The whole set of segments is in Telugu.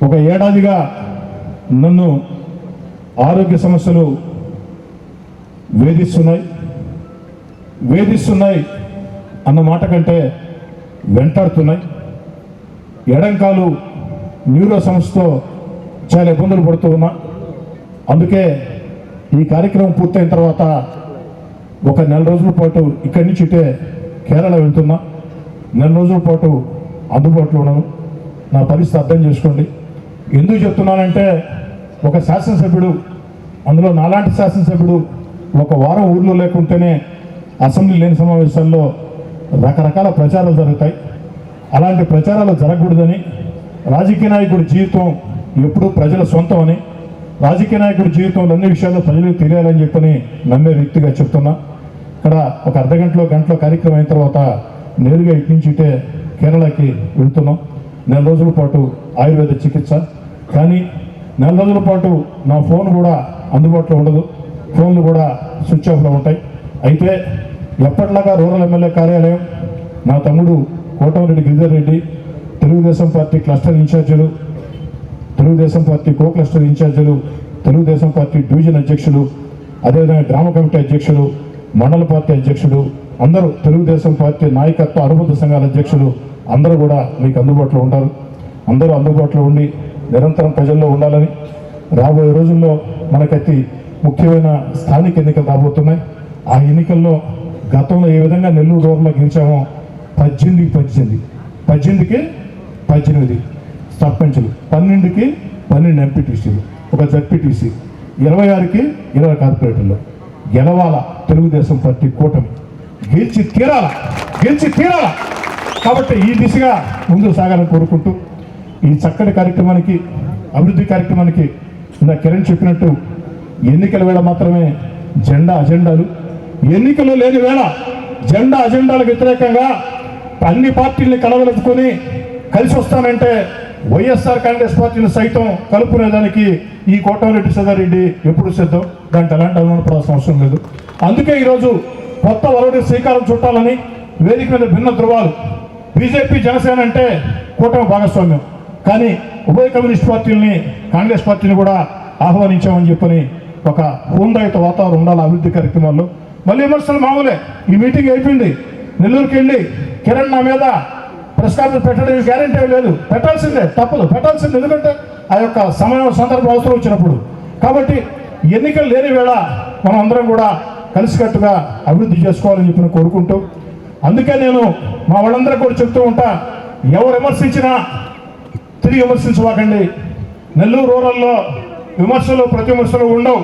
ఒక ఏడాదిగా నన్ను ఆరోగ్య సమస్యలు వేధిస్తున్నాయి అన్న మాట కంటే వెంటాడుతున్నాయి. ఎడంకాలు న్యూరో సమస్యతో చాలా ఇబ్బందులు పడుతూ ఉన్నా. అందుకే ఈ కార్యక్రమం పూర్తయిన తర్వాత ఒక నెల రోజుల పాటు ఇక్కడి నుంచి ఇటే కేరళ వెళ్తున్నా. నెల రోజుల పాటు అందుబాటులో ఉన్నాను. నా పరిస్థితి అర్థం చేసుకోండి. ఎందుకు చెప్తున్నానంటే, ఒక శాసనసభ్యుడు, అందులో నాలాంటి శాసనసభ్యుడు ఒక వారం ఊర్లో లేకుంటేనే అసెంబ్లీ లేని సమావేశాల్లో రకరకాల ప్రచారాలు జరుగుతాయి. అలాంటి ప్రచారాలు జరగకూడదని, రాజకీయ నాయకుడి జీవితం ఎప్పుడూ ప్రజల సొంతం అని, రాజకీయ నాయకుడి జీవితంలో అన్ని విషయాల్లో ప్రజలకు తెలియాలని చెప్పని నమ్మే వ్యక్తిగా చెప్తున్నా. ఇక్కడ ఒక గంటలో కార్యక్రమం అయిన తర్వాత నేరుగా ఇటు నుంచి ఇటే కేరళకి వెళ్తున్నాం. నెల రోజుల పాటు ఆయుర్వేద చికిత్స. కానీ నెల రోజుల పాటు నా ఫోన్ కూడా అందుబాటులో ఉండదు. ఫోన్లు కూడా స్విచ్ ఆఫ్లో ఉంటాయి. అయితే ఎప్పటిలాగా రూరల్ ఎమ్మెల్యే కార్యాలయం, నా తమ్ముడు కోటమిరెడ్డి గిరిధర్ రెడ్డి, తెలుగుదేశం పార్టీ క్లస్టర్ ఇన్ఛార్జీలు, తెలుగుదేశం పార్టీ కో క్లస్టర్ ఇన్ఛార్జీలు, తెలుగుదేశం పార్టీ డివిజన్ అధ్యక్షులు, అదేవిధంగా గ్రామ కమిటీ అధ్యక్షులు, మండల పార్టీ అధ్యక్షులు, అందరూ తెలుగుదేశం పార్టీ నాయకత్వ అనుబంధ సంఘాల అధ్యక్షులు అందరూ కూడా మీకు అందుబాటులో ఉంటారు. అందరూ అందుబాటులో ఉండి నిరంతరం ప్రజల్లో ఉండాలని, రాబోయే రోజుల్లో మనకైతే ముఖ్యమైన స్థానిక ఎన్నికలు రాబోతున్నాయి. ఆ ఎన్నికల్లో గతంలో ఏ విధంగా నెల్లూరు రూరల్లో గెలిచామో 18కి 18 సర్పంచులు, 12కి 12 ఎంపీటీసీలు, ఒక జడ్పీటీసీ, 26కి 20 కార్పొరేటర్లు గెలవాల. తెలుగుదేశం పార్టీ కూటమి గెలిచి తీరాల. కాబట్టి ఈ దిశగా ముందుకు సాగాలని కోరుకుంటూ, ఈ చక్కటి కార్యక్రమానికి, అభివృద్ధి కార్యక్రమానికి నా కిరణ్ చెప్పినట్టు ఎన్నికల వేళ మాత్రమే అజెండాలు, ఎన్నికలు లేని వేళ అజెండాలకు వ్యతిరేకంగా అన్ని పార్టీల్ని కలవలుపుకొని కలిసి వస్తానంటే వైఎస్ఆర్ కాంగ్రెస్ పార్టీని సైతం కలుపుకునేదానికి ఈ కోటమిరెడ్డి సదారెడ్డి ఎప్పుడు సిద్ధం. దాంట్లో ఎలాంటి అనుమానపడాల్సిన అవసరం లేదు. అందుకే ఈరోజు కొత్త వరవడి శ్రీకారం చుట్టాలని వేదిక మీద భిన్న ధృవాలు, బీజేపీ జనసేన అంటే కూటమి భాగస్వామ్యం, కానీ ఉభయ కమ్యూనిస్ట్ పార్టీలని కాంగ్రెస్ పార్టీని కూడా ఆహ్వానించామని చెప్పని ఒక హోందాయుత వాతావరణం ఉండాలి అభివృద్ధి కార్యక్రమాల్లో. మళ్ళీ విమర్శలు మామూలే. ఈ మీటింగ్ అయిపోయింది, నెల్లూరుకి వెళ్ళి కిరణ్ నా మీద ప్రెస్ కాన్ఫరెన్స్ పెట్టడానికి గ్యారెంటీ లేదు. పెట్టాల్సిందే, తప్పదు, పెట్టాల్సిందే. ఎందుకంటే ఆ యొక్క సమయం సందర్భం అవసరం వచ్చినప్పుడు. కాబట్టి ఎన్నికలు లేని వేళ మనం అందరం కూడా కలిసికట్టుగా అభివృద్ధి చేసుకోవాలని చెప్పి కోరుకుంటూ, అందుకే నేను మా వాళ్ళందరూ కూడా చెప్తూ ఉంటా, ఎవరు విమర్శించినా తిరిగి విమర్శించవాకండి. నెల్లూరు రూరల్లో విమర్శలు ప్రతి విమర్శలు ఉండవు,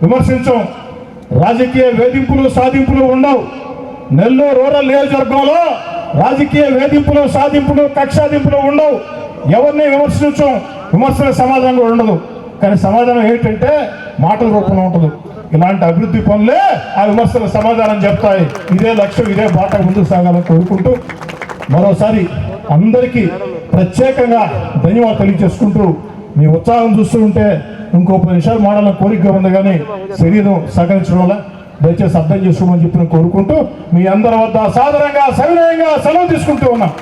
విమర్శించం. రాజకీయ వేధింపులు సాధింపులు ఉండవు. నెల్లూరు రూరల్ నియోజకవర్గంలో రాజకీయ వేధింపులు సాధింపులు కక్షాదింపులు ఉండవు. ఎవరిని విమర్శించం, విమర్శల సమాధానం కూడా ఉండదు. కానీ సమాధానం ఏంటంటే మాటల రూపంలో ఉంటుంది. ఇలాంటి అభివృద్ధి పనులే ఆ విమర్శల సమాధానం చెప్తాయి. ఇదే లక్ష్యం, ఇదే బాట ముందుకు సాగాలని కోరుకుంటూ, మరోసారి అందరికీ ప్రత్యేకంగా ధన్యవాదాలు తెలియజేసుకుంటూ, మీ ఉత్సాహం చూస్తూ ఉంటే ఇంకో 10 నిమిషాలు మాడాలని కోరికగా ఉంది, కానీ శరీరం సహకరించడం వల్ల దయచేసి అర్థం చేసుకోమని చెప్పి కోరుకుంటూ, మీ అందరి వద్ద సాధారణంగా సవినయంగా సెలవు తీసుకుంటూ ఉన్నాం.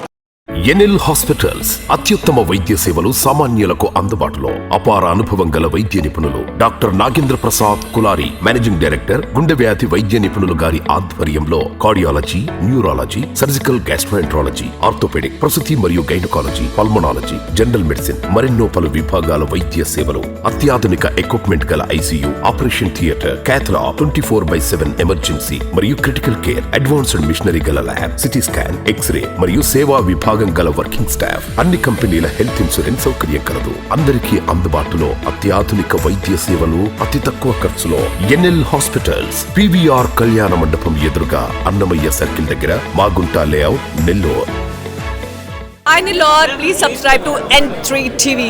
ఎన్ఎల్ హాస్పిటల్స్ అత్యుత్తమ వైద్య సేవలు సామాన్యులకు అందుబాటులో. అపార అనుభవం గల వైద్య నిపుణులు doctor Nagendra Prasad Kulari, managing director, గుండె వ్యాధి వైద్య నిపుణులు గారి ఆధ్వర్యంలో cardiology, neurology, surgical gastroenterology, orthopaedic, ప్రసూతి మరియు గైనకాలజీ, పల్మనాలజీ, జనరల్ మెడిసిన్, మరెన్నో పలు విభాగాల వైద్య సేవలు. అత్యాధునిక ఎక్విప్మెంట్ గల ఐసీయూ, ఆపరేషన్ థియేటర్, క్యాథ్లా, 24/7 ఎమర్జెన్సీ మరియు క్రిటికల్ కేర్, అడ్వాన్స్డ్ మిషనరీ గల ల్యాబ్, సిటీ స్కాన్, ఎక్స్రే మరియు సేవా విభాగం గల వర్కింగ్ స్టాఫ్. అన్ని కంపెనీల హెల్త్ ఇన్సూరెన్స్ సౌకర్యం కలదు. అందరికీ అందుబాటులో అత్యాధునిక వైద్య సేవలు అతి తక్కువ ఖర్చులో. ఎన్ఎల్ హాస్పిటల్స్, పివిఆర్ కళ్యాణ మండపం ఎదురుగా, అన్నమయ్య సర్కిల్ దగ్గర, Magunta layout, Nellore. Hi Nellore, please subscribe to N3 TV.